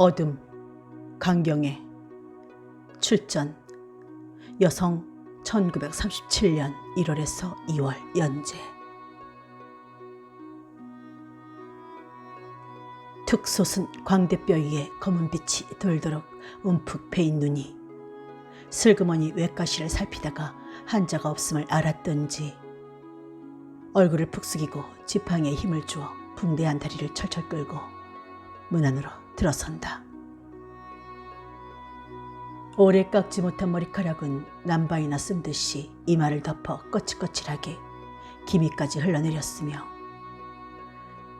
어둠, 강경애, 출전, 여성 1937년 1월에서 2월 연재. 툭 솟은 광대뼈 위에 검은 빛이 돌도록 움푹 패인 눈이 슬그머니 외가시를 살피다가 한자가 없음을 알았던지 얼굴을 푹 숙이고 지팡이에 힘을 주어 붕대한 다리를 철철 끌고 문 안으로 들어선다. 오래 깎지 못한 머리카락은 남바이나 쓴 듯이 이마를 덮어 거칠거칠하게 기미까지 흘러내렸으며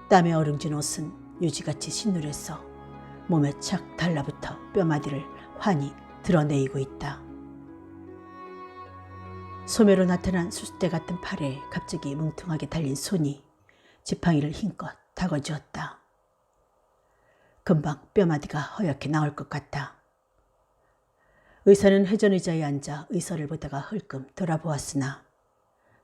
땀에 어릉진 옷은 유지같이 신눌해서 몸에 착 달라붙어 뼈마디를 환히 드러내이고 있다. 소매로 나타난 수수대 같은 팔에 갑자기 뭉퉁하게 달린 손이 지팡이를 힘껏 다궈쥐었다. 금방 뼈마디가 허옇게 나올 것 같다. 의사는 회전의자에 앉아 의사를 보다가 흘끔 돌아보았으나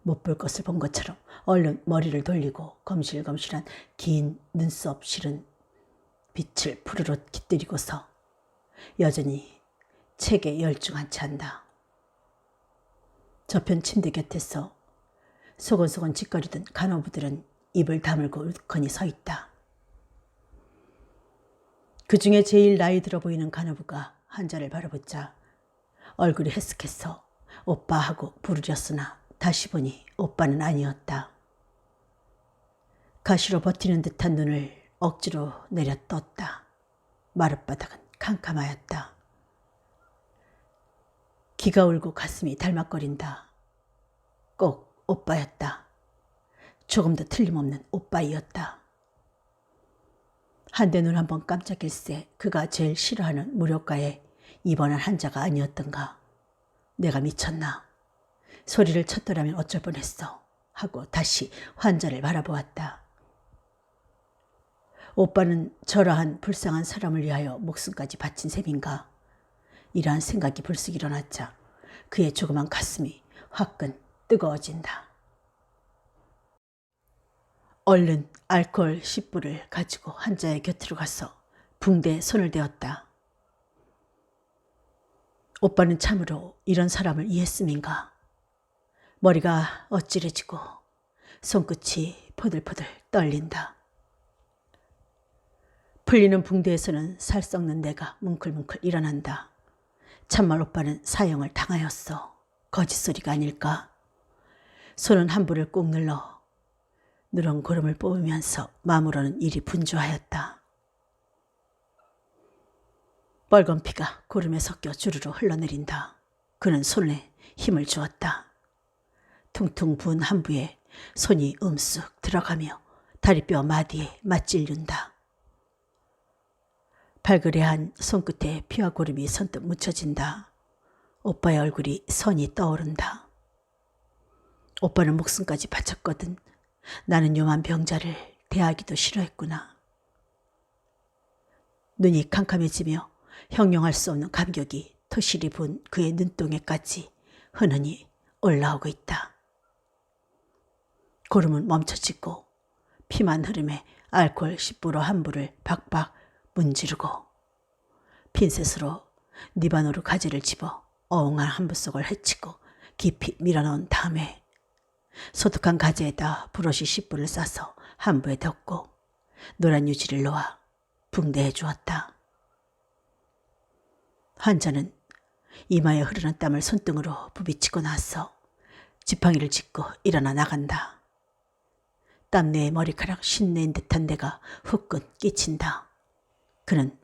못 볼 것을 본 것처럼 얼른 머리를 돌리고 검실검실한 긴 눈썹 실은 빛을 푸르륵 깃들이고서 여전히 책에 열중한 채 한다. 저편 침대 곁에서 소곤소곤 짓거리던 간호부들은 입을 다물고 울컥히 서 있다. 그 중에 제일 나이 들어 보이는 간호부가 환자를 바라보자 얼굴이 해쓱해서 오빠 하고 부르렸으나 다시 보니 오빠는 아니었다. 가시로 버티는 듯한 눈을 억지로 내려 떴다. 마룻바닥은 캄캄하였다. 기가 울고 가슴이 달막거린다. 꼭 오빠였다. 조금도 틀림없는 오빠이었다. 한데 눈 한번 깜짝일세 그가 제일 싫어하는 무료과에 입원한 환자가 아니었던가. 내가 미쳤나. 소리를 쳤더라면 어쩔 뻔했어 하고 다시 환자를 바라보았다. 오빠는 저러한 불쌍한 사람을 위하여 목숨까지 바친 셈인가. 이러한 생각이 불쑥 일어났자 그의 조그만 가슴이 화끈 뜨거워진다. 얼른 알코올 10불을 가지고 환자의 곁으로 가서 붕대에 손을 대었다. 오빠는 참으로 이런 사람을 이해했음인가. 머리가 어찌래지고 손끝이 포들포들 떨린다. 풀리는 붕대에서는 살 썩는 내가 뭉클뭉클 일어난다. 참말 오빠는 사형을 당하였어. 거짓소리가 아닐까. 손은 한부를 꾹 눌러 누런 고름을 뽑으면서 마음으로는 일이 분주하였다. 빨간 피가 고름에 섞여 주르르 흘러내린다. 그는 손에 힘을 주었다. 퉁퉁 부은 한부에 손이 음쑥 들어가며 다리뼈 마디에 맞찔륜다. 발그레한 손끝에 피와 고름이 선뜻 묻혀진다. 오빠의 얼굴이 선이 떠오른다. 오빠는 목숨까지 바쳤거든. 나는 요만 병자를 대하기도 싫어했구나. 눈이 캄캄해지며 형용할 수 없는 감격이 토실이 분 그의 눈동에까지 흔흔히 올라오고 있다. 고름은 멈춰지고 피만 흐름에 알코올 10불호 한부를 박박 문지르고 핀셋으로 니바노르 가지를 집어 어흥한 한부 속을 헤치고 깊이 밀어넣은 다음에 소독한 가지에다 브러쉬 10불을 싸서 한부에 덮고 노란 유지를 놓아 붕대해 주었다. 환자는 이마에 흐르는 땀을 손등으로 부비치고 나서 지팡이를 짚고 일어나 나간다. 땀내에 머리카락 신내인 듯한 데가 후끈 끼친다. 그는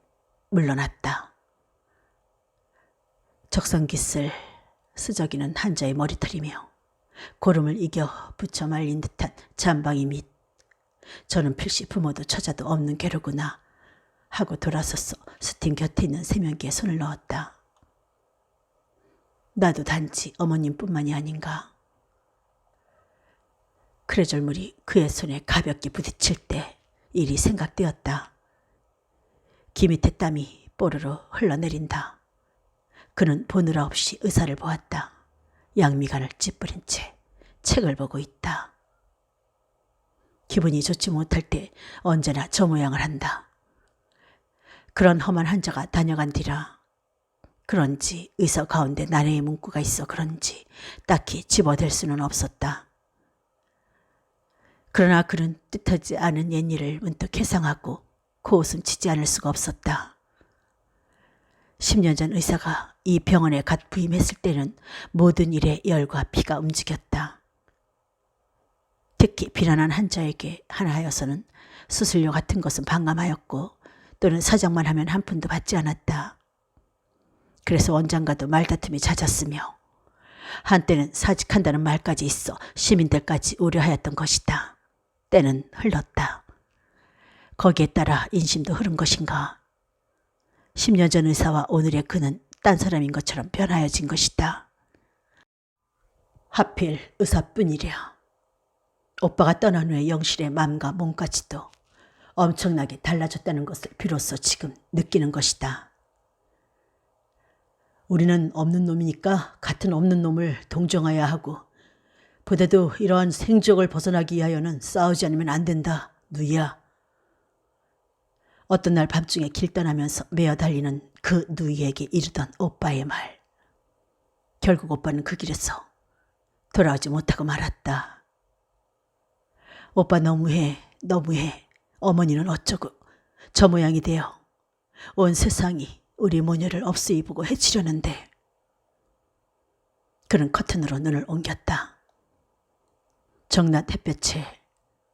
물러났다. 적성깃을 쓰저기는 환자의 머리털이며 고름을 이겨 붙여 말린 듯한 잠방이 밑 저는 필시 부모도 처자도 없는 괴로구나 하고 돌아서서 스팀 곁에 있는 세면기에 손을 넣었다. 나도 단지 어머님뿐만이 아닌가. 크레졸물이 그의 손에 가볍게 부딪힐 때 일이 생각되었다. 귀 밑에 땀이 뽀로로 흘러내린다. 그는 보느라 없이 의사를 보았다. 양미간을 찌푸린 채 책을 보고 있다. 기분이 좋지 못할 때 언제나 저 모양을 한다. 그런 험한 환자가 다녀간 뒤라 그런지 의사 가운데 나래의 문구가 있어 그런지 딱히 집어댈 수는 없었다. 그러나 그는 뜻하지 않은 옛일을 문득 회상하고 코웃음 치지 않을 수가 없었다. 10년 전 의사가 이 병원에 갓 부임했을 때는 모든 일에 열과 피가 움직였다. 특히 비난한 환자에게 하나하여서는 수술료 같은 것은 반감하였고 또는 사정만 하면 한 푼도 받지 않았다. 그래서 원장과도 말다툼이 잦았으며 한때는 사직한다는 말까지 있어 시민들까지 우려하였던 것이다. 때는 흘렀다. 거기에 따라 인심도 흐른 것인가. 10년 전 의사와 오늘의 그는 딴 사람인 것처럼 변하여진 것이다. 하필 의사뿐이랴. 오빠가 떠난 후에 영실의 맘과 몸까지도 엄청나게 달라졌다는 것을 비로소 지금 느끼는 것이다. 우리는 없는 놈이니까 같은 없는 놈을 동정해야 하고 보다도 이러한 생적을 벗어나기 위하여는 싸우지 않으면 안 된다. 누이야. 어떤 날 밤중에 길 떠나면서 메어 달리는 그 누이에게 이르던 오빠의 말. 결국 오빠는 그 길에서 돌아오지 못하고 말았다. 오빠 너무해. 어머니는 어쩌고 저 모양이 되어 온 세상이 우리 모녀를 없이 보고 해치려는데. 그는 커튼으로 눈을 옮겼다. 정낮 햇볕에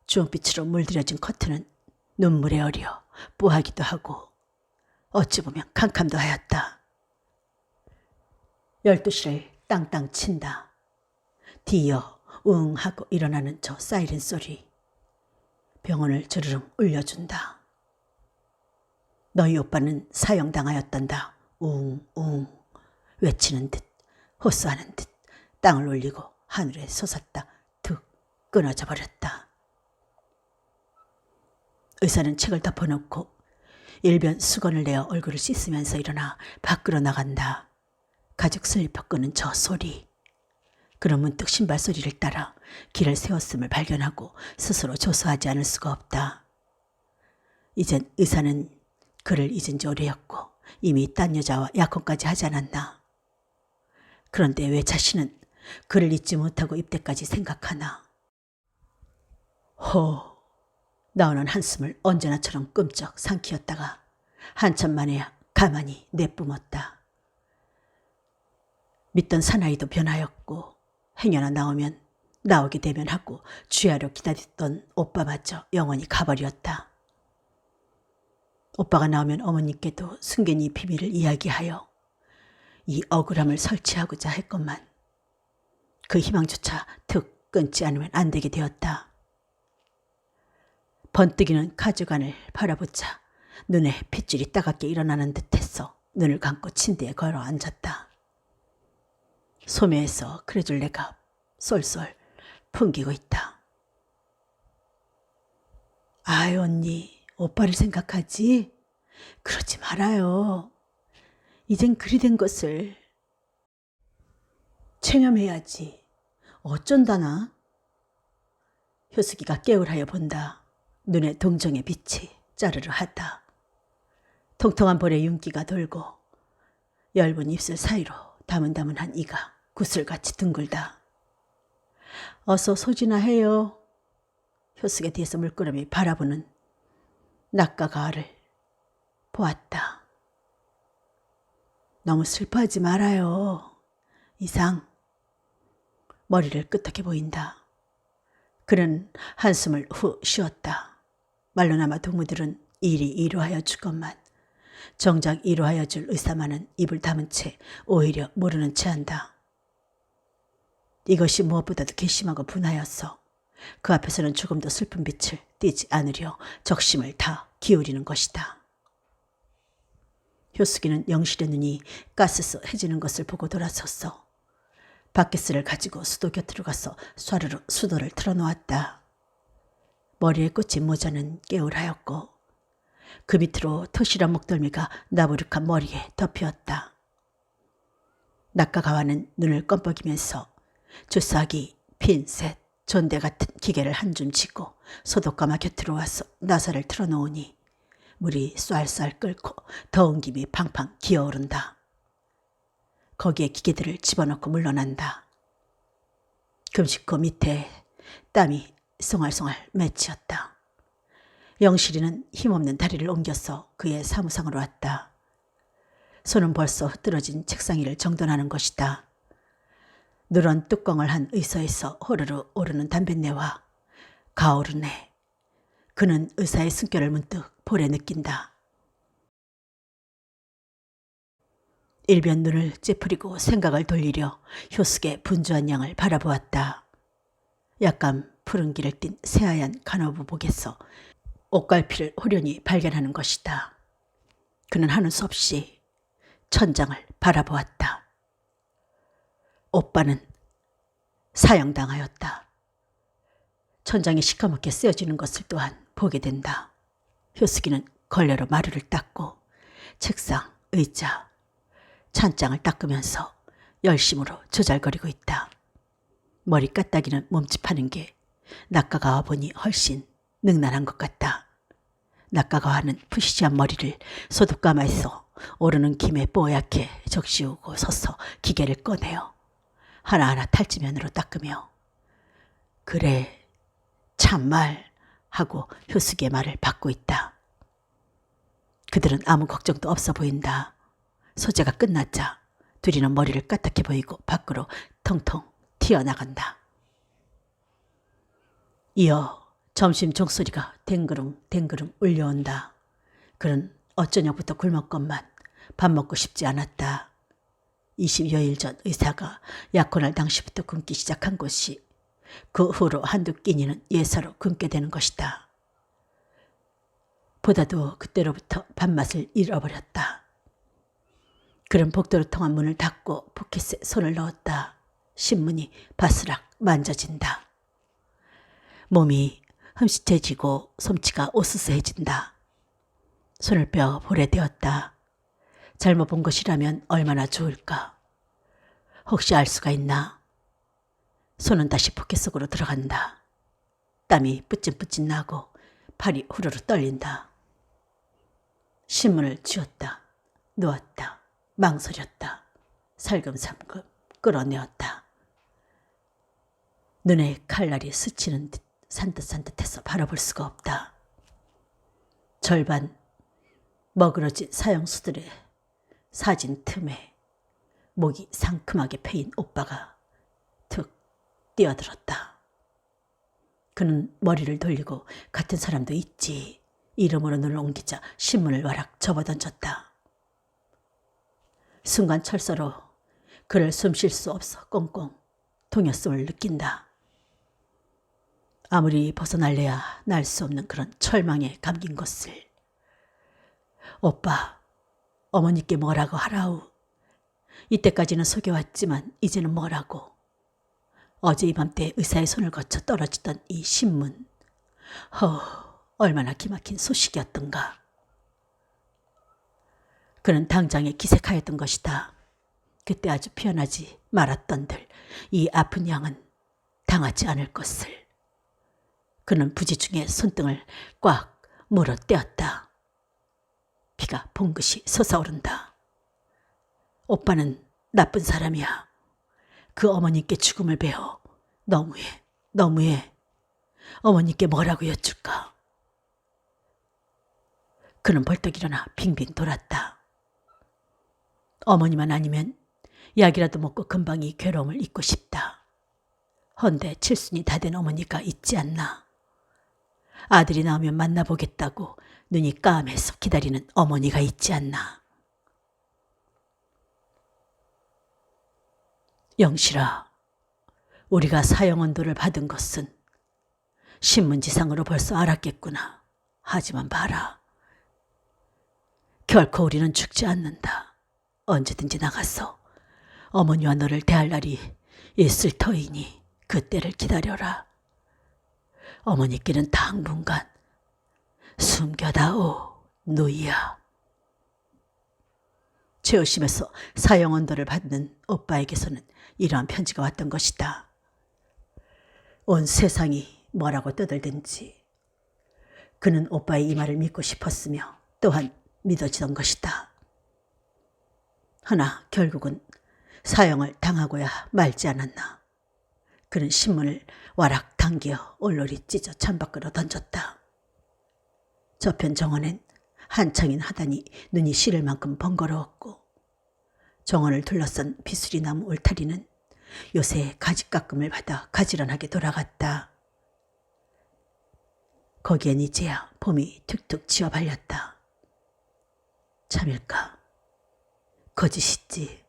주홍빛으로 물들여진 커튼은 눈물에 어려 뿌하기도 하고 어찌 보면 캄캄도 하였다. 12시를 땅땅 친다. 뒤이어 웅 하고 일어나는 저 사이렌 소리. 병원을 주르륵 울려준다. 너희 오빠는 사형당하였단다. 웅웅 외치는 듯 호소하는 듯 땅을 울리고 하늘에 솟았다. 툭 끊어져 버렸다. 의사는 책을 덮어놓고 일변 수건을 내어 얼굴을 씻으면서 일어나 밖으로 나간다. 가죽 슬리퍼 끄는 저 소리. 그는 문득 신발 소리를 따라 길을 세웠음을 발견하고 스스로 조소하지 않을 수가 없다. 이젠 의사는 그를 잊은 지 오래였고 이미 딴 여자와 약혼까지 하지 않았나. 그런데 왜 자신은 그를 잊지 못하고 입대까지 생각하나. 호 나오는 한숨을 언제나처럼 끔쩍 삼키었다가 한참 만에야 가만히 내뿜었다. 믿던 사나이도 변하였고 행여나 나오면 나오게 되면 하고 주야로 기다렸던 오빠마저 영원히 가버렸다. 오빠가 나오면 어머니께도 숨긴 이 비밀을 이야기하여 이 억울함을 설치하고자 했건만 그 희망조차 툭 끊지 않으면 안 되게 되었다. 번뜩이는 가죽안을 바라보자 눈에 핏줄이 따갑게 일어나는 듯해서 눈을 감고 침대에 걸어 앉았다. 소매에서 크레줄레가 쏠쏠 풍기고 있다. 아유 언니, 오빠를 생각하지? 그러지 말아요. 이젠 그리 된 것을 체념해야지. 어쩐다나? 효숙이가 깨울하여 본다. 눈에 동정의 빛이 짜르르 하다. 통통한 볼에 윤기가 돌고 엷은 입술 사이로 다문다문한 이가 구슬같이 둥글다. 어서 소지나 해요. 효숙의 뒤에서 물끄러미 바라보는 낙가 가을을 보았다. 너무 슬퍼하지 말아요. 이상. 머리를 끄덕해 보인다. 그는 한숨을 후 쉬었다. 말로나마 동무들은 일이 이루하여 주건만 정작 이루하여 줄 의사만은 입을 다문 채 오히려 모르는 채 한다. 이것이 무엇보다도 괘씸하고 분하였어. 그 앞에서는 조금도 슬픈 빛을 띠지 않으려 적심을 다 기울이는 것이다. 효숙이는 영실의 눈이 가스스해지는 것을 보고 돌아섰어. 바켓스를 가지고 수도 곁으로 가서 쏴르르 수도를 틀어놓았다. 머리에 꽂힌 모자는 깨울하였고 그 밑으로 토실한 목덜미가 나부룩한 머리에 덮였다. 낙가가와는 눈을 껌뻑이면서 주사기, 핀셋, 존대 같은 기계를 한 줌 쥐고 소독가마 곁으로 와서 나사를 틀어놓으니 물이 쌀쌀 끓고 더운 김이 팡팡 기어오른다. 거기에 기계들을 집어넣고 물러난다. 금식코 밑에 땀이 쏘알쏘알 맺히었다. 영실이는 힘없는 다리를 옮겨서 그의 사무상으로 왔다. 손은 벌써 흐트러진 책상 위를 정돈하는 것이다. 누런 뚜껑을 한 의서에서 호르르 오르는 담뱃내와 가오르네. 그는 의사의 숨결을 문득 볼에 느낀다. 일변 눈을 찌푸리고 생각을 돌리려 효숙의 분주한 양을 바라보았다. 약간 푸른 길을 띤 새하얀 간호부복에서 옷갈피를 호련히 발견하는 것이다. 그는 하는 수 없이 천장을 바라보았다. 오빠는 사형당하였다. 천장이 시커멓게 쓰여지는 것을 또한 보게 된다. 효숙이는 걸레로 마루를 닦고 책상, 의자, 찬장을 닦으면서 열심으로 조잘거리고 있다. 머리 까딱이는 몸집하는 게 낙가가와 보니 훨씬 능란한 것 같다. 낙가가와는 푸시시한 머리를 소독가마에서 오르는 김에 뽀얗게 적시우고 서서 기계를 꺼내어 하나하나 탈지면으로 닦으며 그래 참말 하고 효숙의 말을 받고 있다. 그들은 아무 걱정도 없어 보인다. 소재가 끝났자 둘이는 머리를 까딱해 보이고 밖으로 텅텅 튀어나간다. 이어 점심 종소리가 댕그릉 댕그릉 울려온다. 그는 어쩌녁부터 굶었건만 밥 먹고 싶지 않았다. 20여일 전 의사가 약혼할 당시부터 굶기 시작한 것이 그 후로 한두 끼니는 예사로 굶게 되는 것이다. 보다도 그때로부터 밥맛을 잃어버렸다. 그는 복도로 통한 문을 닫고 포켓에 손을 넣었다. 신문이 바스락 만져진다. 몸이 흠칫해지고 솜치가 오스스해진다. 손을 빼어 볼에 대었다. 잘못 본 것이라면 얼마나 좋을까. 혹시 알 수가 있나. 손은 다시 포켓 속으로 들어간다. 땀이 뿌찐뿌찐 나고 팔이 후루루 떨린다. 신문을 쥐었다. 놓았다. 망설였다. 살금살금 끌어내었다. 눈에 칼날이 스치는 듯 산뜻산뜻해서 바라볼 수가 없다. 절반 머그러진 사형수들의 사진 틈에 목이 상큼하게 패인 오빠가 툭 뛰어들었다. 그는 머리를 돌리고 같은 사람도 있지. 이름으로 눈을 옮기자 신문을 와락 접어던졌다. 순간 철서로 그를 숨쉴 수 없어 꽁꽁 동였음을 느낀다. 아무리 벗어날래야 날 수 없는 그런 철망에 감긴 것을. 오빠, 어머니께 뭐라고 하라우. 이때까지는 속여왔지만 이제는 뭐라고. 어제 이맘때 의사의 손을 거쳐 떨어지던 이 신문. 얼마나 기막힌 소식이었던가. 그는 당장에 기색하였던 것이다. 그때 아주 피어나지 말았던들 이 아픈 양은 당하지 않을 것을. 그는 부지중에 손등을 꽉 물어떼었다. 피가 봉긋이 솟아오른다. 오빠는 나쁜 사람이야. 그 어머님께 죽음을 배워. 너무해. 어머님께 뭐라고 여쭐까. 그는 벌떡 일어나 빙빙 돌았다. 어머니만 아니면 약이라도 먹고 금방 이 괴로움을 잊고 싶다. 헌데 칠순이 다 된 어머니가 있지 않나. 아들이 나오면 만나보겠다고 눈이 까매서 기다리는 어머니가 있지 않나. 영실아, 우리가 사형언도를 받은 것은 신문지상으로 벌써 알았겠구나. 하지만 봐라. 결코 우리는 죽지 않는다. 언제든지 나가서 어머니와 너를 대할 날이 있을 터이니 그때를 기다려라. 어머니께는 당분간 숨겨다오, 누이야. 최우심에서 사형언도를 받는 오빠에게서는 이러한 편지가 왔던 것이다. 온 세상이 뭐라고 떠들든지 그는 오빠의 이 말을 믿고 싶었으며 또한 믿어지던 것이다. 하나 결국은 사형을 당하고야 말지 않았나. 그는 신문을 와락 당기어 올로리 찢어 창밖으로 던졌다. 저편 정원엔 한창인 하단이 눈이 시릴 만큼 번거로웠고 정원을 둘러싼 비수리나무 울타리는 요새 가지깎음을 받아 가지런하게 돌아갔다. 거기엔 이제야 봄이 툭툭 지어 발렸다. 참일까? 거짓이지.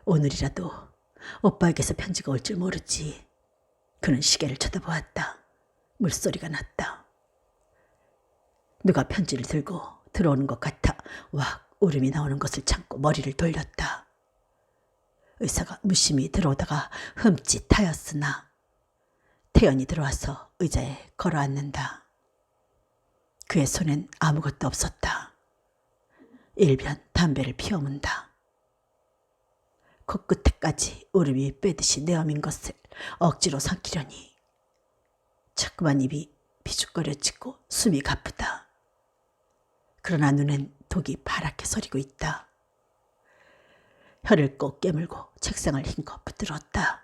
오늘이라도 오빠에게서 편지가 올 줄 모르지. 그는 시계를 쳐다보았다. 물소리가 났다. 누가 편지를 들고 들어오는 것 같아 왁 울음이 나오는 것을 참고 머리를 돌렸다. 의사가 무심히 들어오다가 흠칫하였으나 태연이 들어와서 의자에 걸어앉는다. 그의 손엔 아무것도 없었다. 일변 담배를 피워문다. 코끝에까지 울음이 빼듯이 내어민 것을 억지로 삼키려니 자꾸만 입이 비죽거려지고 숨이 가쁘다. 그러나 눈엔 독이 파랗게 서리고 있다. 혀를 꼭 깨물고 책상을 힘껏 붙들었다.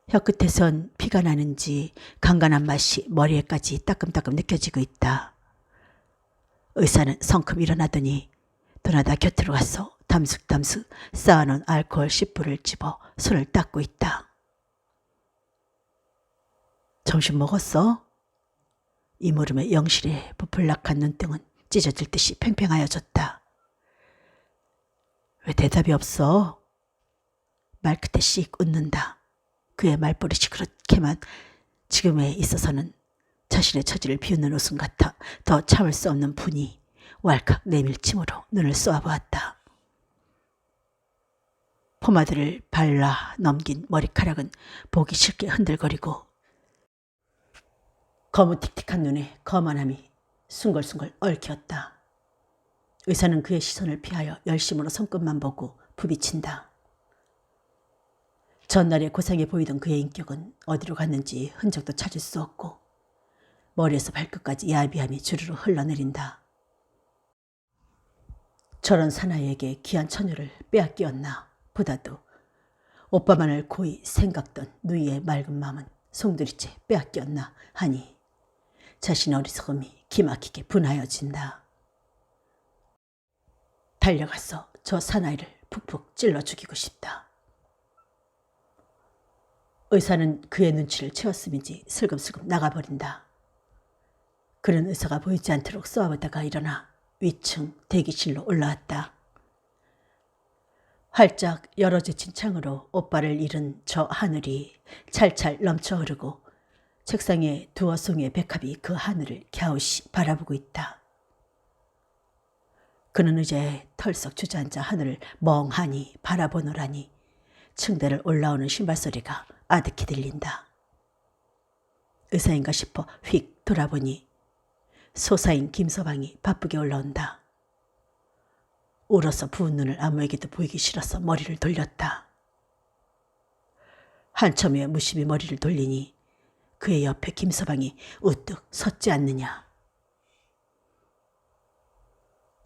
혀끝에선 피가 나는지 간간한 맛이 머리에까지 따끔따끔 느껴지고 있다. 의사는 성큼 일어나더니 도나다 곁으로 가서 담숙담숙 쌓아놓은 알코올 10불을 집어 손을 닦고 있다. 점심 먹었어? 이 물음에 영실의 부풀락한 눈등은 찢어질 듯이 팽팽하여졌다. 왜 대답이 없어? 말끝에 씩 웃는다. 그의 말버릇이 그렇게만 지금에 있어서는 자신의 처지를 비웃는 웃음 같아 더 참을 수 없는 분이 왈칵 내밀침으로 눈을 쏘아보았다. 포마드를 발라 넘긴 머리카락은 보기 싫게 흔들거리고 거무틱틱한 눈에 거만함이 숭글숭글 얽혔다. 의사는 그의 시선을 피하여 열심으로 손끝만 보고 부비친다. 전날에 고상해 보이던 그의 인격은 어디로 갔는지 흔적도 찾을 수 없고 머리에서 발끝까지 야비함이 주르르 흘러내린다. 저런 사나이에게 귀한 처녀를 빼앗기었나 보다도 오빠만을 고이 생각던 누이의 맑은 마음은 송두리째 빼앗겼나 하니 자신의 어리석음이 기막히게 분하여진다. 달려가서 저 사나이를 푹푹 찔러 죽이고 싶다. 의사는 그의 눈치를 채웠음인지 슬금슬금 나가버린다. 그는 의사가 보이지 않도록 쏘아보다가 일어나 위층 대기실로 올라왔다. 활짝 열어젖힌 창으로 오빠를 잃은 저 하늘이 찰찰 넘쳐 흐르고 책상에 두어 송이의 백합이 그 하늘을 갸웃이 바라보고 있다. 그는 의자에 털썩 주저앉아 하늘을 멍하니 바라보노라니 층대를 올라오는 신발 소리가 아득히 들린다. 의사인가 싶어 휙 돌아보니 소사인 김서방이 바쁘게 올라온다. 울어서 부은 눈을 아무에게도 보이기 싫어서 머리를 돌렸다. 한참 후에 무심히 머리를 돌리니 그의 옆에 김서방이 우뚝 섰지 않느냐.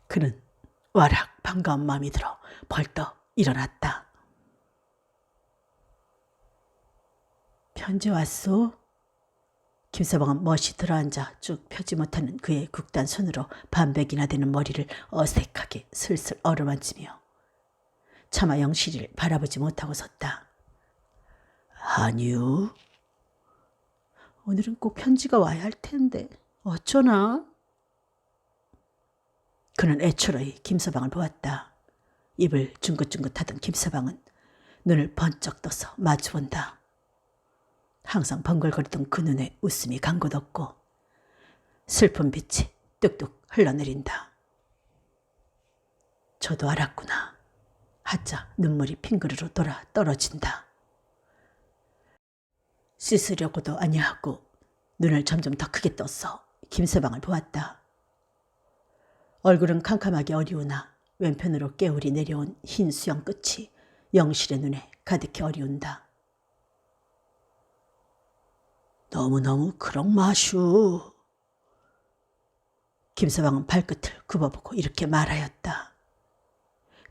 그는 와락 반가운 마음이 들어 벌떡 일어났다. 편지 왔소? 김서방은 멋이 들어앉아 쭉 펴지 못하는 그의 국단 손으로 반백이나 되는 머리를 어색하게 슬슬 어루만지며 차마 영실이를 바라보지 못하고 섰다. 아니요. 오늘은 꼭 편지가 와야 할 텐데 어쩌나? 그는 애처로이 김서방을 보았다. 입을 쫑긋쫑긋하던 김서방은 눈을 번쩍 떠서 마주본다. 항상 번글거리던 그 눈에 웃음이 간 곳 없고 슬픈 빛이 뚝뚝 흘러내린다. 저도 알았구나. 하자 눈물이 핑그르르 돌아 떨어진다. 씻으려고도 아니하고 눈을 점점 더 크게 떴어 김서방을 보았다. 얼굴은 캄캄하게 어리우나 왼편으로 깨울이 내려온 흰 수염 끝이 영실의 눈에 가득히 어리운다. 너무너무 그런 마슈. 김서방은 발끝을 굽어보고 이렇게 말하였다.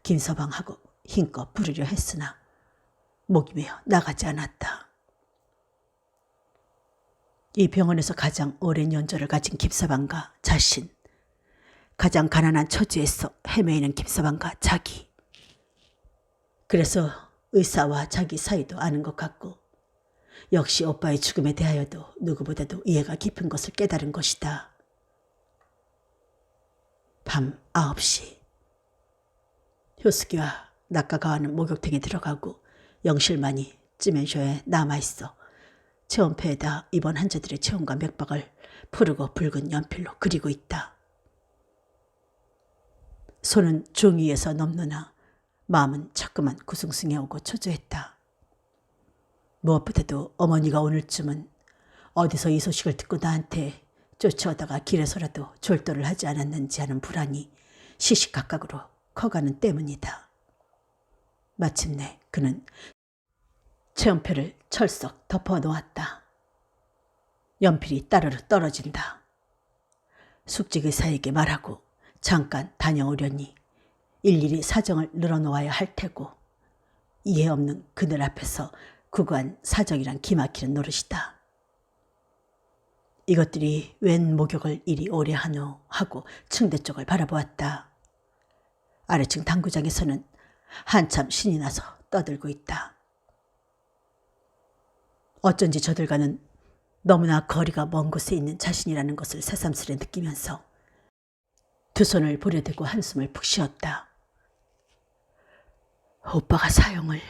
김서방하고 힘껏 부르려 했으나 목이 메어 나가지 않았다. 이 병원에서 가장 오랜 연조를 가진 김서방과 자신, 가장 가난한 처지에서 헤매이는 김서방과 자기. 그래서 의사와 자기 사이도 아는 것 같고 역시 오빠의 죽음에 대하여도 누구보다도 이해가 깊은 것을 깨달은 것이다. 밤 9시. 효숙이와 낙가가와는 목욕탕에 들어가고 영실만이 찌면쇼에 남아있어 체온표에다 입원 환자들의 체온과 맥박을 푸르고 붉은 연필로 그리고 있다. 손은 종이 위에서 넘느나 마음은 자꾸만 구승승해오고 초조했다. 무엇보다도 어머니가 오늘쯤은 어디서 이 소식을 듣고 나한테 쫓아오다가 길에서라도 졸도를 하지 않았는지 하는 불안이 시시각각으로 커가는 때문이다. 마침내 그는 체온표를 철썩 덮어놓았다. 연필이 따르르 떨어진다. 숙직 의사에게 말하고 잠깐 다녀오려니 일일이 사정을 늘어놓아야 할 테고 이해 없는 그들 앞에서 구구한 사정이란 기막히는 노릇이다. 이것들이 웬 목욕을 이리 오래 하노 하고 층대 쪽을 바라보았다. 아래층 당구장에서는 한참 신이 나서 떠들고 있다. 어쩐지 저들과는 너무나 거리가 먼 곳에 있는 자신이라는 것을 새삼스레 느끼면서 두 손을 부려대고 한숨을 푹 쉬었다. 오빠가 사형을.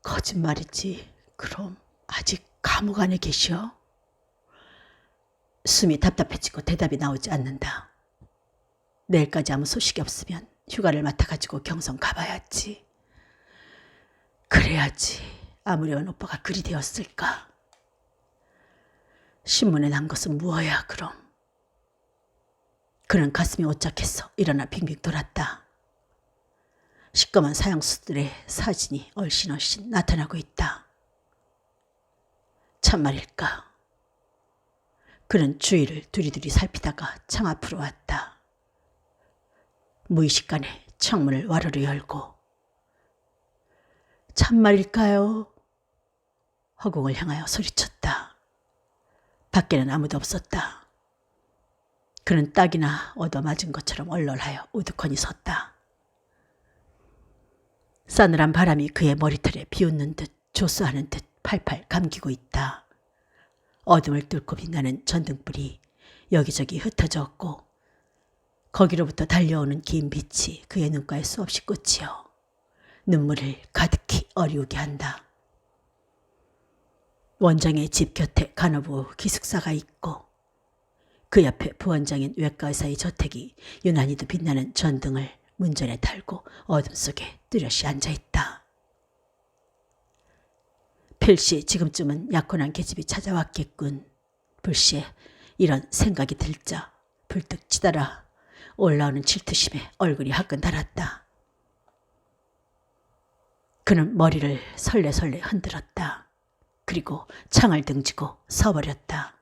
거짓말이지. 그럼 아직 감옥 안에 계시오? 숨이 답답해지고 대답이 나오지 않는다. 내일까지 아무 소식이 없으면 휴가를 맡아가지고 경성 가봐야지. 그래야지. 아무렴 오빠가 그리 되었을까. 신문에 난 것은 무엇이야 그럼. 그는 가슴이 오짝해서 일어나 빙빙 돌았다. 시꺼먼 사형수들의 사진이 얼씬얼씬 나타나고 있다. 참말일까. 그는 주위를 두리두리 살피다가 창 앞으로 왔다. 무의식간에 창문을 와르르 열고 참말일까요? 허공을 향하여 소리쳤다. 밖에는 아무도 없었다. 그는 딱이나 얻어맞은 것처럼 얼얼하여 우두커니 섰다. 싸늘한 바람이 그의 머리털에 비웃는 듯 조수하는 듯 팔팔 감기고 있다. 어둠을 뚫고 빛나는 전등불이 여기저기 흩어졌고 거기로부터 달려오는 긴 빛이 그의 눈가에 수없이 꽂히어 눈물을 가득히 어리우게 한다. 원장의 집 곁에 간호부 기숙사가 있고 그 옆에 부원장인 외과의사의 저택이 유난히도 빛나는 전등을 문전에 달고 어둠 속에 뚜렷이 앉아있다. 필시 지금쯤은 약혼한 계집이 찾아왔겠군. 불시에 이런 생각이 들자 불뚝 치달아 올라오는 질투심에 얼굴이 화끈 달았다. 그는 머리를 설레설레 흔들었다. 그리고 창을 등지고 서버렸다.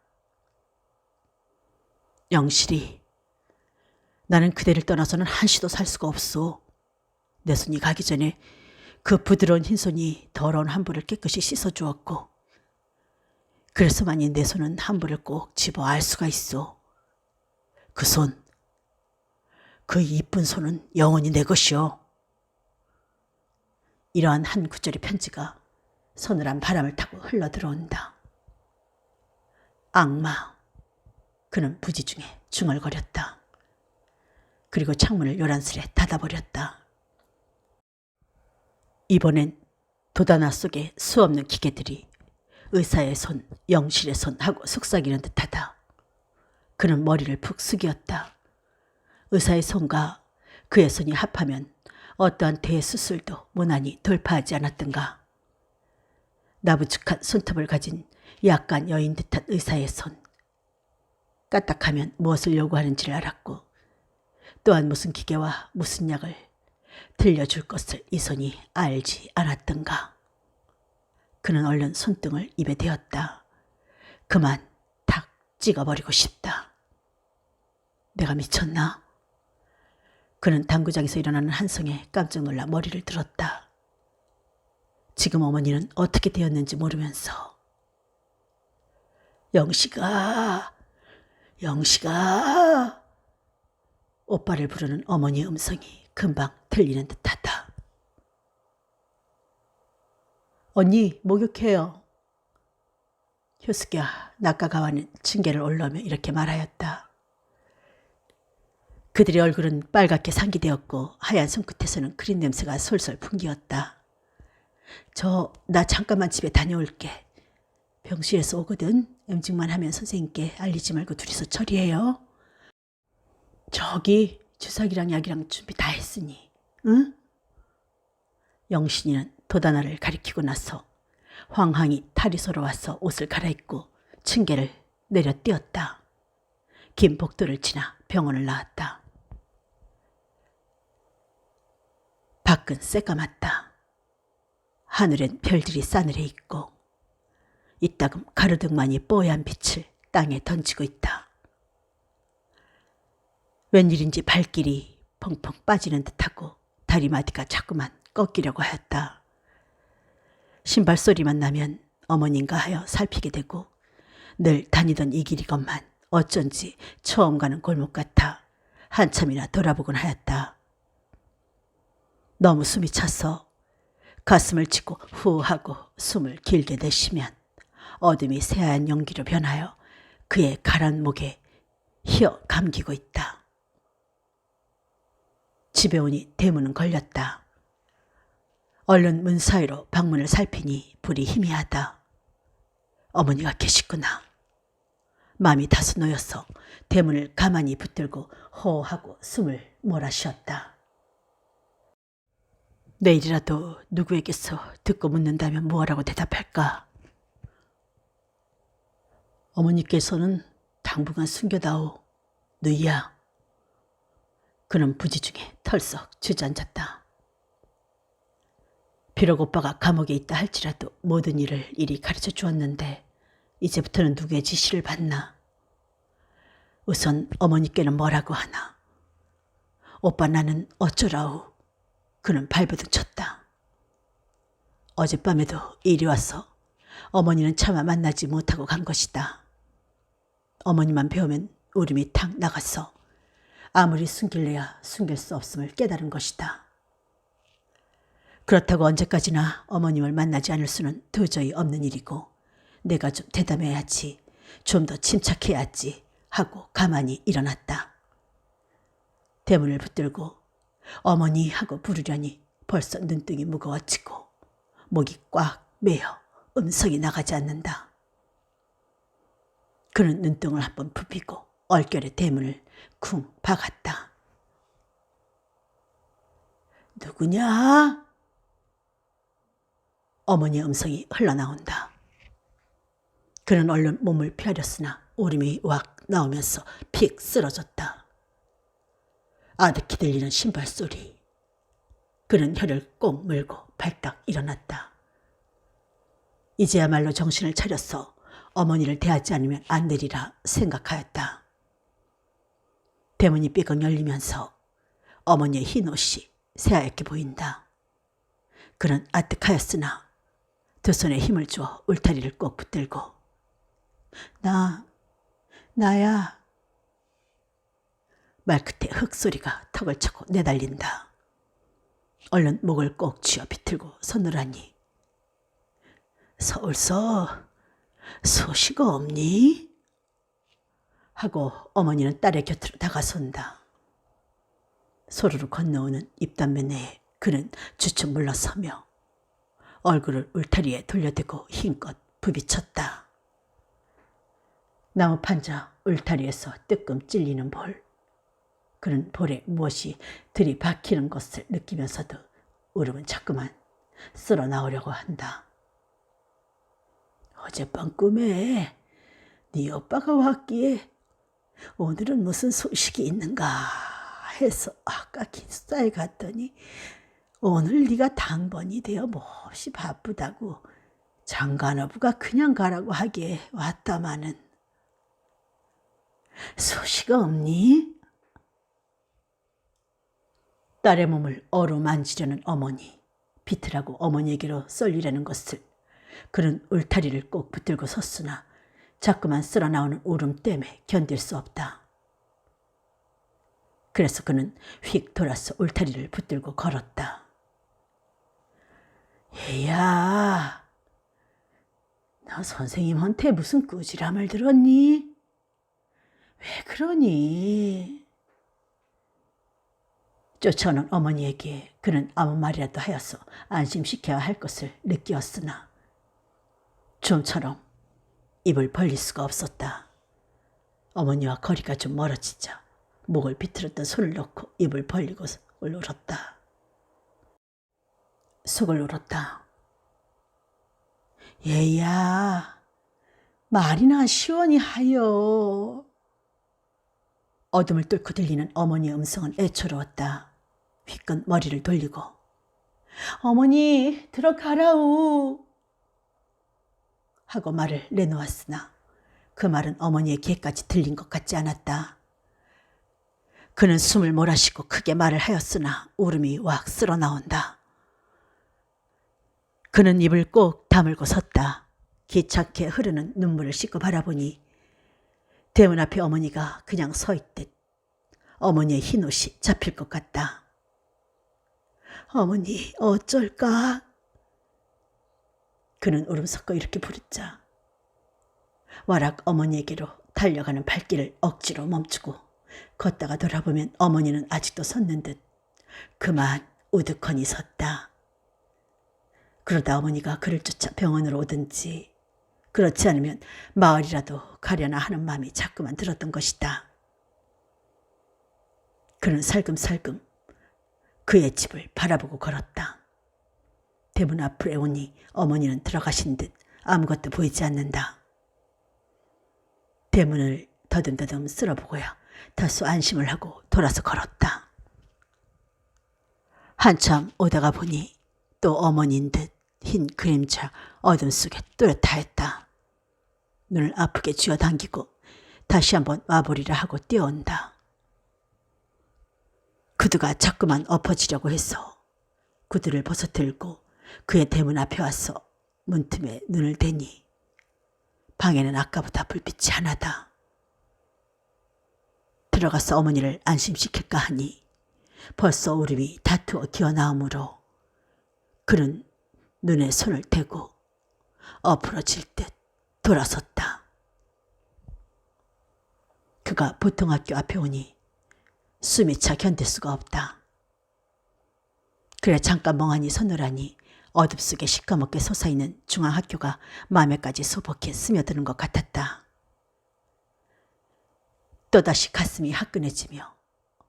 영실이, 나는 그대를 떠나서는 한시도 살 수가 없소. 내 손이 가기 전에 그 부드러운 흰손이 더러운 한부를 깨끗이 씻어주었고 그래서만이 내 손은 한부를 꼭 집어 알 수가 있소. 그 손, 그 이쁜 손은 영원히 내 것이오. 이러한 한 구절의 편지가 서늘한 바람을 타고 흘러들어온다. 악마. 그는 부지 중에 중얼거렸다. 그리고 창문을 요란스레 닫아버렸다. 이번엔 도다나 속에 수없는 기계들이 의사의 손, 영실의 손하고 속삭이는 듯하다. 그는 머리를 푹 숙였다. 의사의 손과 그의 손이 합하면 어떠한 대수술도 무난히 돌파하지 않았던가. 나부축한 손톱을 가진 약간 여인 듯한 의사의 손. 까딱하면 무엇을 요구하는지를 알았고 또한 무슨 기계와 무슨 약을 들려줄 것을 이 손이 알지 않았던가. 그는 얼른 손등을 입에 대었다. 그만 탁 찍어버리고 싶다. 내가 미쳤나? 그는 당구장에서 일어나는 한성에 깜짝 놀라 머리를 들었다. 지금 어머니는 어떻게 되었는지 모르면서 영식아, 영식아 오빠를 부르는 어머니의 음성이 금방 들리는 듯하다. 언니 목욕해요. 효숙이가 낙가가와는 층계를 올라오며 이렇게 말하였다. 그들의 얼굴은 빨갛게 상기되었고 하얀 손끝에서는 크림 냄새가 솔솔 풍기었다. 나 잠깐만 집에 다녀올게. 병실에서 오거든. 음식만 하면 선생님께 알리지 말고 둘이서 처리해요. 저기 주사기랑 약이랑 준비 다 했으니. 응? 영신이는 도다나를 가리키고 나서 황황히 탈의소로 와서 옷을 갈아입고 층계를 내려 뛰었다. 긴 복도를 지나 병원을 나왔다. 밖은 새까맣다. 하늘엔 별들이 싸늘해 있고 이따금 가로등만이 뽀얀 빛을 땅에 던지고 있다. 웬일인지 발길이 펑펑 빠지는 듯하고 다리마디가 자꾸만 꺾이려고 하였다. 신발 소리만 나면 어머니인가 하여 살피게 되고 늘 다니던 이 길이건만 어쩐지 처음 가는 골목 같아 한참이나 돌아보곤 하였다. 너무 숨이 차서 가슴을 치고 후 하고 숨을 길게 내쉬면 어둠이 새하얀 연기로 변하여 그의 가란 목에 휘어 감기고 있다. 집에 오니 대문은 걸렸다. 얼른 문 사이로 방문을 살피니 불이 희미하다. 어머니가 계시구나. 마음이 다소 놓여서 대문을 가만히 붙들고 호하고 숨을 몰아쉬었다. 내일이라도 누구에게서 듣고 묻는다면 무엇라고 대답할까? 어머니께서는 당분간 숨겨다오. 누이야. 그는 부지 중에 털썩 주저앉았다. 비록 오빠가 감옥에 있다 할지라도 모든 일을 이리 가르쳐 주었는데 이제부터는 누구의 지시를 받나? 우선 어머니께는 뭐라고 하나? 오빠 나는 어쩌라우? 그는 발버둥 쳤다. 어젯밤에도 이리 와서 어머니는 차마 만나지 못하고 간 것이다. 어머니만 배우면 울음이 탁 나가서 아무리 숨길래야 숨길 수 없음을 깨달은 것이다. 그렇다고 언제까지나 어머님을 만나지 않을 수는 도저히 없는 일이고 내가 좀 대담해야지, 좀 더 침착해야지 하고 가만히 일어났다. 대문을 붙들고 어머니 하고 부르려니 벌써 눈등이 무거워지고 목이 꽉 메어 음성이 나가지 않는다. 그는 눈등을 한번 부비고 얼결에 대문을 쿵 박았다. 누구냐? 어머니의 음성이 흘러나온다. 그는 얼른 몸을 펴렸으나 울음이 왁 나오면서 픽 쓰러졌다. 아득히 들리는 신발 소리. 그는 혀를 꼭 물고 발딱 일어났다. 이제야말로 정신을 차려서 어머니를 대하지 않으면 안 되리라 생각하였다. 대문이 삐걱 열리면서 어머니의 흰 옷이 새하얗게 보인다. 그는 아득하였으나 두 손에 힘을 주어 울타리를 꼭 붙들고 나야. 말끝에 흙소리가 턱을 차고 내달린다. 얼른 목을 꼭 쥐어 비틀고 서늘하니 서울서 소식 없니? 하고 어머니는 딸의 곁으로 다가선다. 소르르 건너오는 입담배 내에 그는 주춤 물러서며 얼굴을 울타리에 돌려대고 힘껏 부비쳤다. 나무 판자 울타리에서 뜨끔 찔리는 볼. 그는 볼에 무엇이 들이박히는 것을 느끼면서도 울음은 자꾸만 쓸어 나오려고 한다. 어젯밤 꿈에 네 오빠가 왔기에 오늘은 무슨 소식이 있는가 해서 아까 기숙사에 갔더니 오늘 네가 당번이 되어 몹시 바쁘다고 장간어부가 그냥 가라고 하기에 왔다마는. 소식 없니? 딸의 몸을 어루만지려는 어머니, 비틀하고 어머니에게로 쏠리려는 것을 그는 울타리를 꼭 붙들고 섰으나 자꾸만 쓸어나오는 울음 때문에 견딜 수 없다. 그래서 그는 휙 돌아서 울타리를 붙들고 걸었다. 얘야, 너 선생님한테 무슨 꾸지람을 들었니? 왜 그러니? 쫓아오는 어머니에게 그는 아무 말이라도 하여서 안심시켜야 할 것을 느끼었으나 좀처럼 입을 벌릴 수가 없었다. 어머니와 거리가 좀 멀어지자 목을 비틀었던 손을 놓고 입을 벌리고 속을 울었다. 속을 울었다. 얘야, 말이나 시원히 하여. 어둠을 뚫고 들리는 어머니의 음성은 애처로웠다. 휘끈 머리를 돌리고 어머니 들어가라우 하고 말을 내놓았으나 그 말은 어머니의 귀에까지 들린 것 같지 않았다. 그는 숨을 몰아쉬고 크게 말을 하였으나 울음이 왁 쓸어나온다. 그는 입을 꼭 다물고 섰다. 기차게 흐르는 눈물을 씻고 바라보니 대문 앞에 어머니가 그냥 서 있듯 어머니의 흰옷이 잡힐 것 같다. 어머니 어쩔까? 그는 울음 섞어 이렇게 부르자 와락 어머니에게로 달려가는 발길을 억지로 멈추고 걷다가 돌아보면 어머니는 아직도 섰는 듯 그만 우두커니 섰다. 그러다 어머니가 그를 쫓아 병원으로 오든지 그렇지 않으면 마을이라도 가려나 하는 마음이 자꾸만 들었던 것이다. 그는 살금살금 그의 집을 바라보고 걸었다. 대문 앞에 오니 어머니는 들어가신 듯 아무것도 보이지 않는다. 대문을 더듬더듬 쓸어보고야 다소 안심을 하고 돌아서 걸었다. 한참 오다가 보니 또 어머니인 듯 흰 그림자 어둠 속에 뚜렷하였다. 눈을 아프게 쥐어당기고 다시 한번 와보리라 하고 뛰어온다. 구두가 자꾸만 엎어지려고 해서 구두를 벗어들고 그의 대문 앞에 와서 문틈에 눈을 대니 방에는 아까보다 불빛이 하나다. 들어가서 어머니를 안심시킬까 하니 벌써 울음이 다투어 기어나오므로 그는 눈에 손을 대고 엎으러질 듯 돌아섰다. 그가 보통학교 앞에 오니 숨이 차 견딜 수가 없다. 그래 잠깐 멍하니 서늘하니 어둠 속에 시커멓게 솟아있는 중앙학교가 마음에까지 소복히 스며드는 것 같았다. 또다시 가슴이 화끈해지며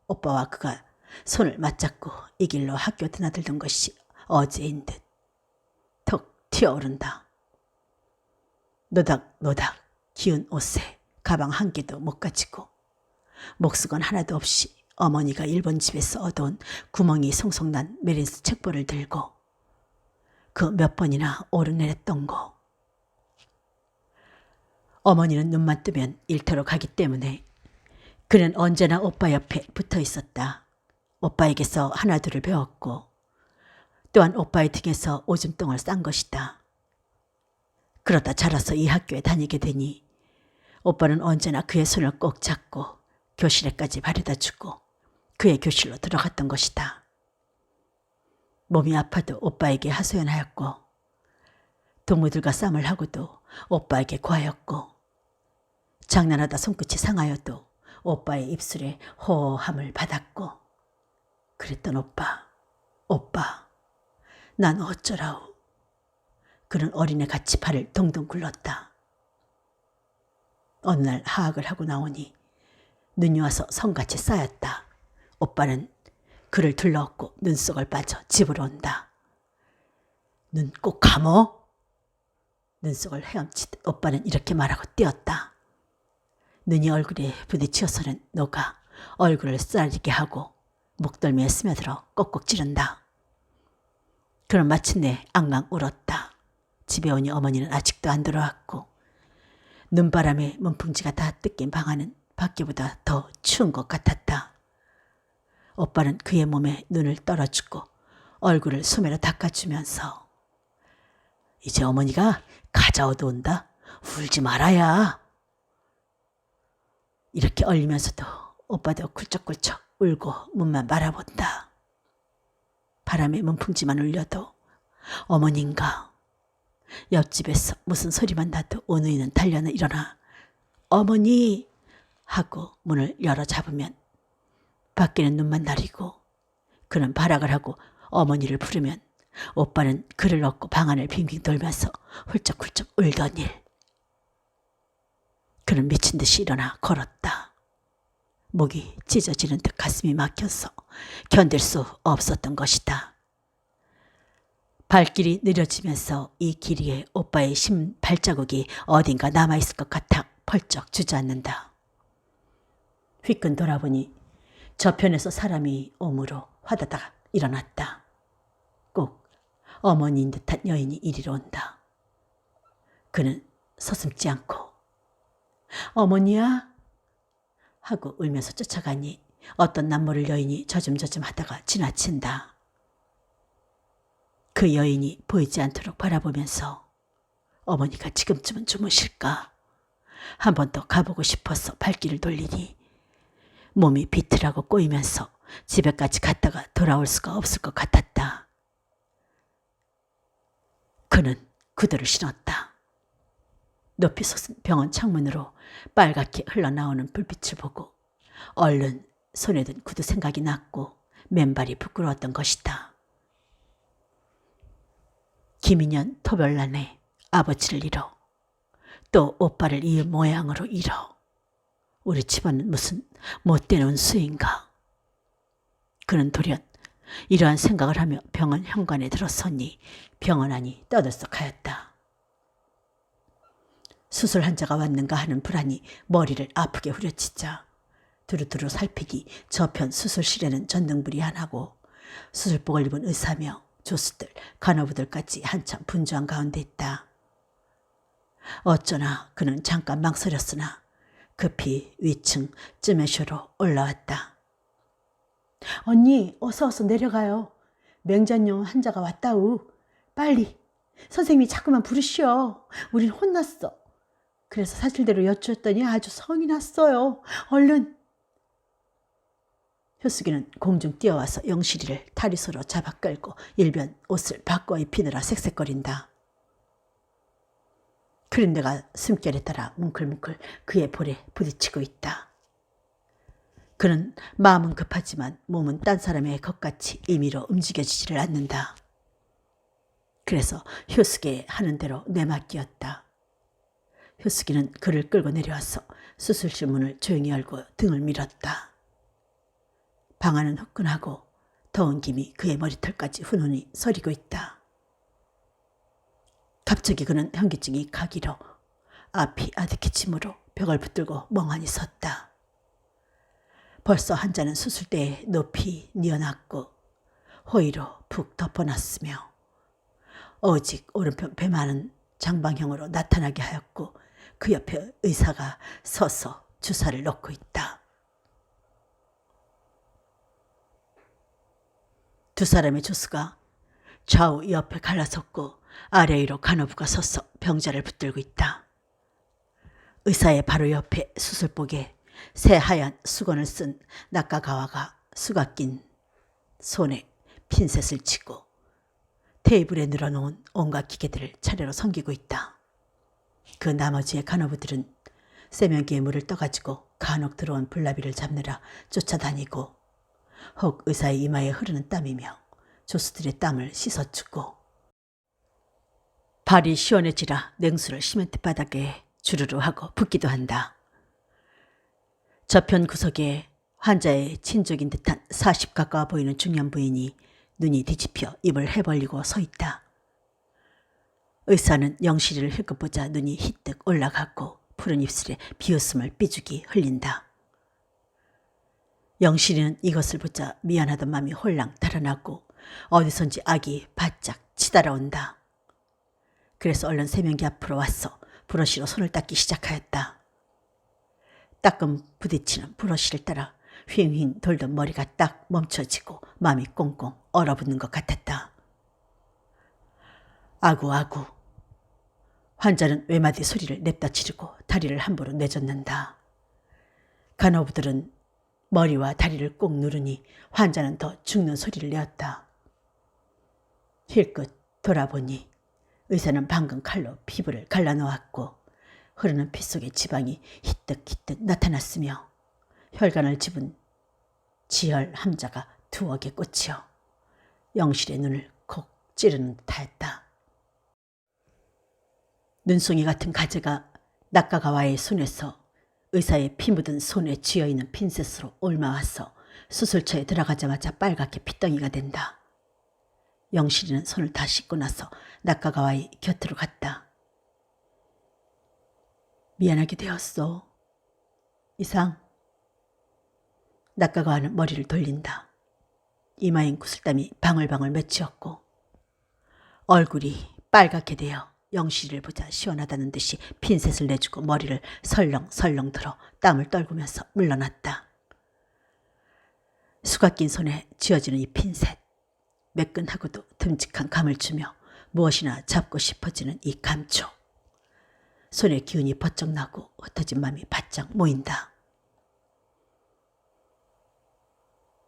오빠와 그가 손을 맞잡고 이 길로 학교 드나들던 것이 어제인 듯 턱 튀어오른다. 노닥노닥 기운 옷에 가방 한 개도 못 가지고 목수건 하나도 없이 어머니가 일본 집에서 얻어온 구멍이 송송 난 메린스 책보를 들고 그 몇 번이나 오르내렸던 거. 어머니는 눈만 뜨면 일터로 가기 때문에 그는 언제나 오빠 옆에 붙어 있었다. 오빠에게서 하나둘을 배웠고 또한 오빠의 등에서 오줌똥을 싼 것이다. 그러다 자라서 이 학교에 다니게 되니 오빠는 언제나 그의 손을 꼭 잡고 교실에까지 바래다 주고 그의 교실로 들어갔던 것이다. 몸이 아파도 오빠에게 하소연하였고 동무들과 싸움을 하고도 오빠에게 구하였고 장난하다 손끝이 상하여도 오빠의 입술에 호함을 받았고 그랬던 오빠, 난 어쩌라우. 그는 어린애같이 발을 동동 굴렀다. 어느 날 하악을 하고 나오니 눈이 와서 성같이 쌓였다. 오빠는 그를 둘러엎고 눈속을 빠져 집으로 온다. 눈 꼭 감어? 눈속을 헤엄치듯 오빠는 이렇게 말하고 뛰었다. 눈이 얼굴에 부딪혀서는 녹아 얼굴을 쓰라리게 하고 목덜미에 스며들어 꼭꼭 찌른다. 그럼 마침내 앙앙 울었다. 집에 오니 어머니는 아직도 안 들어왔고 눈바람에 문풍지가 다 뜯긴 방 안은 밖에보다 더 추운 것 같았다. 오빠는 그의 몸에 눈을 떨어주고 얼굴을 소매로 닦아주면서 이제 어머니가 가자오도 온다. 울지 말아야. 이렇게 얼리면서도 오빠도 굴쩍굴쩍 울고 문만 바라본다. 바람에 문풍지만 울려도 어머니인가. 옆집에서 무슨 소리만 나도 오누이는 달려나 일어나 어머니 하고 문을 열어 잡으면 밖에는 눈만 나리고 그는 발악을 하고 어머니를 부르면 오빠는 그를 얻고 방 안을 빙빙 돌면서 훌쩍훌쩍 울던 일. 그는 미친 듯이 일어나 걸었다. 목이 찢어지는 듯 가슴이 막혀서 견딜 수 없었던 것이다. 발길이 느려지면서 이 길 위에 오빠의 발자국이 어딘가 남아있을 것 같아 펄쩍 주저앉는다. 휘끈 돌아보니 저편에서 사람이 오므로 화다닥 일어났다. 꼭 어머니인 듯한 여인이 이리로 온다. 그는 서슴지 않고 어머니야 하고 울면서 쫓아가니 어떤 남모를 여인이 저즘저즘 하다가 지나친다. 그 여인이 보이지 않도록 바라보면서 어머니가 지금쯤은 주무실까? 한 번 더 가보고 싶어서 발길을 돌리니 몸이 비틀하고 꼬이면서 집에까지 갔다가 돌아올 수가 없을 것 같았다. 그는 구두를 신었다. 높이 솟은 병원 창문으로 빨갛게 흘러나오는 불빛을 보고 얼른 손에 든 구두 생각이 났고 맨발이 부끄러웠던 것이다. 김인년 토별난에 아버지를 잃어 또 오빠를 이 모양으로 잃어 우리 집안은 무슨 못된 운수인가. 그는 돌연 이러한 생각을 하며 병원 현관에 들어서니 병원 안이 떠들썩하였다. 수술 환자가 왔는가 하는 불안이 머리를 아프게 후려치자 두루두루 살피기 저편 수술실에는 전등불이 하나고 수술복을 입은 의사며 조수들, 간호부들까지 한참 분주한 가운데 있다. 어쩌나 그는 잠깐 망설였으나 급히 위층 쯤에쇼로 올라왔다. 언니 어서 내려가요. 맹잔용 환자가 왔다우. 빨리. 선생님이 자꾸만 부르시오. 우린 혼났어. 그래서 사실대로 여쭈었더니 아주 성이 났어요. 얼른. 효숙이는 공중 뛰어와서 영실이를 다리소로 잡아 끌고 일변 옷을 바꿔 입히느라 색색거린다. 그린데가 숨결에 따라 뭉클뭉클 그의 볼에 부딪히고 있다. 그는 마음은 급하지만 몸은 딴 사람의 것같이 임의로 움직여지지를 않는다. 그래서 효숙의 하는 대로 내맡기었다. 효숙이는 그를 끌고 내려와서 수술실 문을 조용히 열고 등을 밀었다. 방 안은 후끈하고 더운 김이 그의 머리털까지 훈훈히 서리고 있다. 갑자기 그는 현기증이 가기로 앞이 아득히 침으로 벽을 붙들고 멍하니 섰다. 벌써 환자는 수술대에 높이 뉘어놨고 호의로 푹 덮어놨으며 오직 오른편 배만은 장방형으로 나타나게 하였고 그 옆에 의사가 서서 주사를 놓고 있다. 두 사람의 조수가 좌우 옆에 갈라섰고 아래 위로 간호부가 서서 병자를 붙들고 있다. 의사의 바로 옆에 수술복에 새하얀 수건을 쓴 낙가가와가 수가 낀 손에 핀셋을 치고 테이블에 늘어놓은 온갖 기계들을 차례로 섬기고 있다. 그 나머지의 간호부들은 세면기에 물을 떠가지고 간혹 들어온 불나비를 잡느라 쫓아다니고 혹 의사의 이마에 흐르는 땀이며 조수들의 땀을 씻어주고 발이 시원해지라 냉수를 시멘트 바닥에 주르르 하고 붓기도 한다. 저편 구석에 환자의 친족인 듯한 40 가까워 보이는 중년 부인이 눈이 뒤집혀 입을 해벌리고 서 있다. 의사는 영실이를 힐끗 보자 눈이 희뜩 올라가고 푸른 입술에 비웃음을 삐죽이 흘린다. 영실이는 이것을 보자 미안하던 마음이 홀랑 달아나고 어디선지 악이 바짝 치달아온다. 그래서 얼른 세면기 앞으로 와서 브러쉬로 손을 닦기 시작하였다. 따끔 부딪히는 브러쉬를 따라 휘잉 돌던 머리가 딱 멈춰지고 마음이 꽁꽁 얼어붙는 것 같았다. 아구아구. 환자는 외마디 소리를 냅다 지르고 다리를 함부로 내젓는다. 간호부들은 머리와 다리를 꼭 누르니 환자는 더 죽는 소리를 내었다. 힐끗 돌아보니 의사는 방금 칼로 피부를 갈라놓았고 흐르는 피 속에 지방이 희뜩희뜩 나타났으며 혈관을 집은 지혈 함자가 두억에 꽂혀 영실의 눈을 콕 찌르는 듯하였다. 눈송이 같은 가재가 낙가가와의 손에서 의사의 피 묻은 손에 쥐어있는 핀셋으로 옮아와서 수술처에 들어가자마자 빨갛게 핏덩이가 된다. 영실이는 손을 다 씻고 나서 낙가가와의 곁으로 갔다. 미안하게 되었어. 이상. 낙가가와는 머리를 돌린다. 이마엔 구슬땀이 방울방울 맺히었고 얼굴이 빨갛게 되어 영실이를 보자 시원하다는 듯이 핀셋을 내주고 머리를 설렁설렁 들어 땀을 떨구면서 물러났다. 수가 낀 손에 쥐어지는 이 핀셋. 매끈하고도 듬직한 감을 주며 무엇이나 잡고 싶어지는 이 감촉. 손에 기운이 버쩍 나고 흩어진 마음이 바짝 모인다.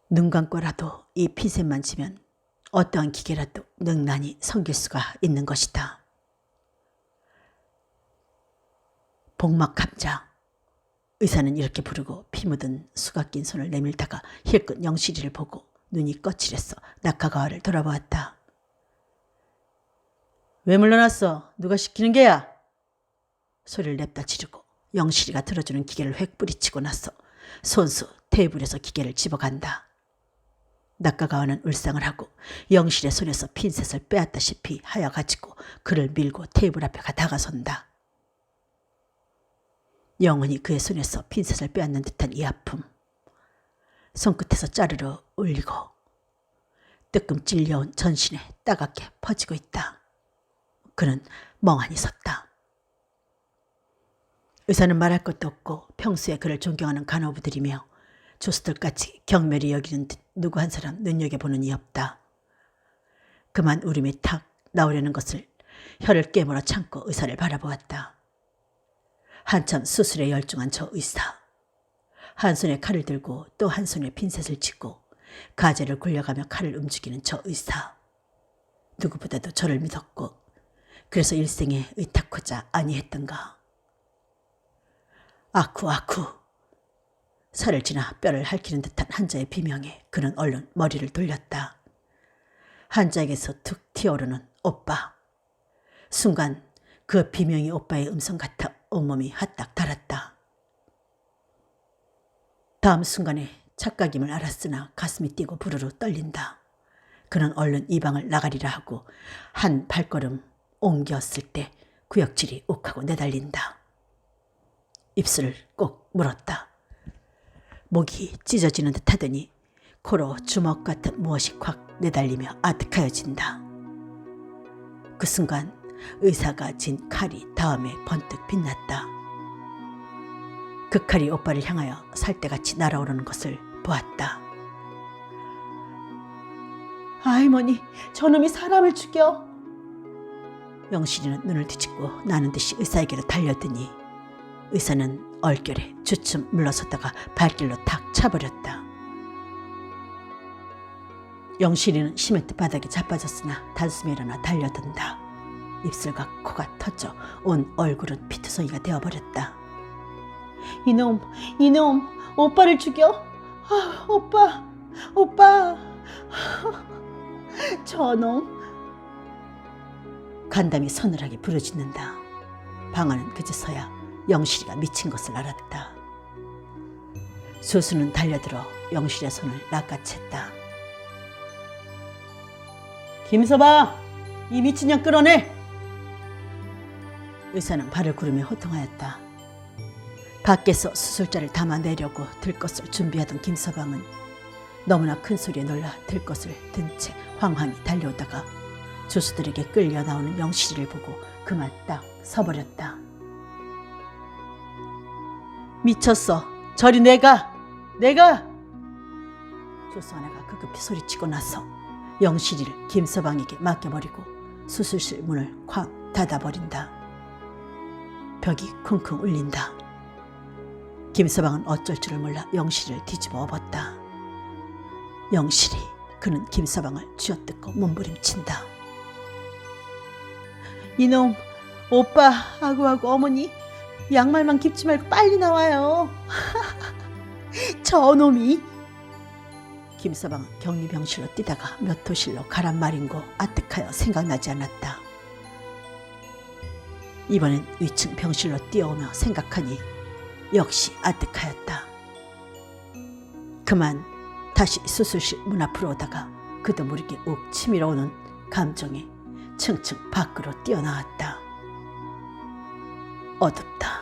눈 감고라도 이 핀셋만 치면 어떠한 기계라도 능란히 섬길 수가 있는 것이다. 복막감자. 의사는 이렇게 부르고 피 묻은 수가 낀 손을 내밀다가 힐끗 영실이를 보고 눈이 거칠해서 낙가가와를 돌아보았다. 왜 물러났어? 누가 시키는 게야? 소리를 냅다 지르고 영실이가 들어주는 기계를 획 뿌리치고 나서 손수 테이블에서 기계를 집어간다. 낙가가와는 울상을 하고 영실의 손에서 핀셋을 빼앗다시피 하여가지고 그를 밀고 테이블 앞에 다가선다. 영원히 그의 손에서 핀셋을 빼앗는 듯한 이 아픔. 손끝에서 짜르르 울리고 뜨끔 찔려온 전신에 따갑게 퍼지고 있다. 그는 멍하니 섰다. 의사는 말할 것도 없고 평소에 그를 존경하는 간호부들이며 조수들같이 경멸히 여기는 듯 누구 한 사람 눈여겨보는 이 없다. 그만 울음이 탁 나오려는 것을 혀를 깨물어 참고 의사를 바라보았다. 한참 수술에 열중한 저 의사. 한 손에 칼을 들고 또 한 손에 핀셋을 쥐고 가재를 굴려가며 칼을 움직이는 저 의사. 누구보다도 저를 믿었고 그래서 일생에 의탁하자 아니했던가. 아쿠아쿠. 살을 지나 뼈를 핥히는 듯한 한자의 비명에 그는 얼른 머리를 돌렸다. 한자에게서 툭 튀어오르는 오빠. 순간 그 비명이 오빠의 음성 같아 온몸이 핫딱 달았다. 다음 순간에 착각임을 알았으나 가슴이 뛰고 부르르 떨린다. 그는 얼른 이 방을 나가리라 하고 한 발걸음 옮겼을 때 구역질이 욱하고 내달린다. 입술을 꼭 물었다. 목이 찢어지는 듯 하더니 코로 주먹 같은 무엇이 콱 내달리며 아득하여진다. 그 순간 의사가 진 칼이 다음에 번뜩 빛났다. 그 칼이 오빠를 향하여 살대같이 날아오르는 것을 보았다. 할머니, 저놈이 사람을 죽여. 영실이는 눈을 뒤집고 나는 듯이 의사에게로 달려드니 의사는 얼결에 주춤 물러섰다가 발길로 탁 차버렸다. 영실이는 시멘트 바닥에 자빠졌으나 단숨에 일어나 달려든다. 입술과 코가 터져 온 얼굴은 피투성이가 되어버렸다. 이놈, 오빠를 죽여. 아, 오빠. 저놈. 간담이 서늘하게 부르짖는다. 방아는 그제서야 영실이가 미친 것을 알았다. 조수는 달려들어 영실의 손을 낚아챘다. 김서방, 이 미친년 끌어내! 의사는 발을 구르며 호통하였다. 밖에서 수술자를 담아내려고 들것을 준비하던 김서방은 너무나 큰 소리에 놀라 들것을 든 채 황황히 달려오다가 조수들에게 끌려 나오는 영실이를 보고 그만 딱 서버렸다. 미쳤어. 저리 내가! 조수아내가 급급히 소리치고 나서 영실이를 김서방에게 맡겨버리고 수술실 문을 쾅 닫아버린다. 벽이 쿵쿵 울린다. 김서방은 어쩔 줄을 몰라 영실이를 뒤집어 엎었다. 영실이 그는 김서방을 쥐어뜯고 몸부림친다. 이놈, 오빠, 아구아구 어머니, 양말만 깁지 말고 빨리 나와요. 저놈이. 김서방은 격리병실로 뛰다가 몇 호실로 가란 말인고 아득하여 생각나지 않았다. 이번엔 위층 병실로 뛰어오며 생각하니 역시 아득하였다. 그만 다시 수술실 문 앞으로 오다가 그도 모르게 욱 치밀어 오는 감정에 층층 밖으로 뛰어나왔다. 어둡다.